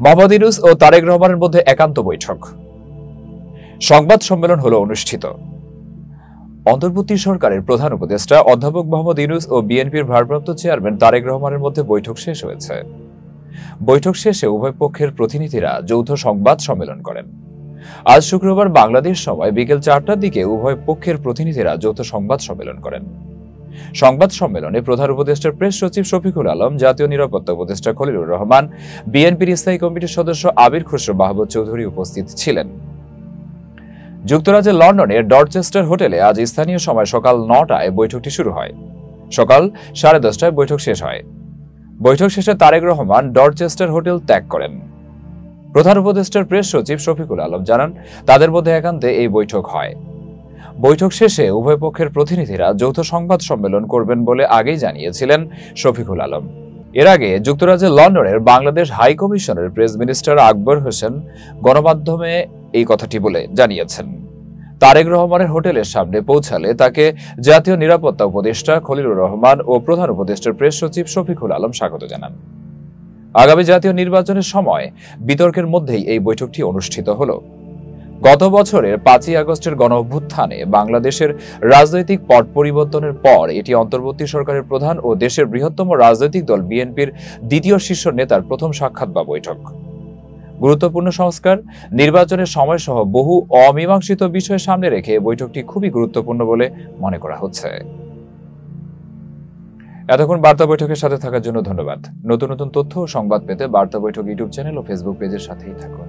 মোহাম্মদ ইউনূস ও তারেক রহমানের মধ্যে একান্ত বৈঠক। সংবাদ সম্মেলন হলো অনুষ্ঠিত। অন্তর্বর্তী সরকারের প্রধান উপদেষ্টা অধ্যাপক মোহাম্মদ ইউনূস ও বিএনপির ভারপ্রাপ্ত চেয়ারম্যান তারেক রহমানের মধ্যে বৈঠক শেষ হয়েছে। বৈঠক শেষে উভয় পক্ষের প্রতিনিধিরা যৌথ সংবাদ সম্মেলন করেন। আজ শুক্রবার বাংলাদেশ সময় বিকেল 4টার দিকে উভয় পক্ষের প্রতিনিধিরা যৌথ সংবাদ সম্মেলন করেন। সংবাদ সম্মেলনে প্রধান উপদেষ্টার প্রেস সচিব শফিকুল আলম, জাতীয় নিরাপত্তা উপদেষ্টা খলিলুর রহমান, বিএনপির স্থায়ী কমিটির সদস্য আবির খসরু মাহবুব চৌধুরী উপস্থিত ছিলেন। যুক্তরাজ্যের লন্ডনের ডরচেস্টার হোটেলে আজ স্থানীয় সময় সকাল 9টায় বৈঠকটি শুরু হয়। সকাল 10:30টায় বৈঠক শেষ হয়। বৈঠক শেষে তারেক রহমান ডরচেস্টার হোটেল ত্যাগ করেন। প্রধান উপদেষ্টার প্রেস সচিব শফিকুল আলম জানান, তাদের মধ্যে একান্তে এই বৈঠক হয়। বৈঠক শেষে উভয় পক্ষের প্রতিনিধিরা যৌথ সংবাদ সম্মেলন করবেন বলে আগেই জানিয়েছিলেন শফিকুল আলম। এর আগে যুক্তরাজ্যের লন্ডনের বাংলাদেশ হাই কমিশনের প্রেস মিনিস্টার আকবর হোসেন গণমাধ্যমে এই কথাটি বলে জানিয়েছেন, তারেক রহমানের হোটেলের সামনে পৌঁছালে তাকে জাতীয় নিরাপত্তা উপদেষ্টা খলিলুর রহমান ও প্রধান উপদেষ্টার প্রেস সচিব শফিকুল আলম স্বাগত জানান। আগামী জাতীয় নির্বাচনের সময় বিতর্কের মধ্যেই এই বৈঠকটি অনুষ্ঠিত হলো। গত বছরের 5ই আগস্টের গণঅভ্যুত্থানে বাংলাদেশের রাজনৈতিক পট পরিবর্তনের পর এটি অন্তর্বর্তী সরকারের প্রধান ও দেশের বৃহত্তম রাজনৈতিক দল বিএনপির দ্বিতীয় শীর্ষ নেতার প্রথম সাক্ষাৎ বা বৈঠক। গুরুত্বপূর্ণ সংস্কার, নির্বাচনের সময় সহ বহু অমীমাংসিত বিষয় সামনে রেখে বৈঠকটি খুবই গুরুত্বপূর্ণ বলে মনে করা হচ্ছে। এতক্ষণ বার্তা বৈঠকের সাথে থাকার জন্য ধন্যবাদ। নতুন নতুন তথ্য ও সংবাদ পেতে বার্তা বৈঠক ইউটিউব চ্যানেল ও ফেসবুক পেজের সাথেই থাকুন।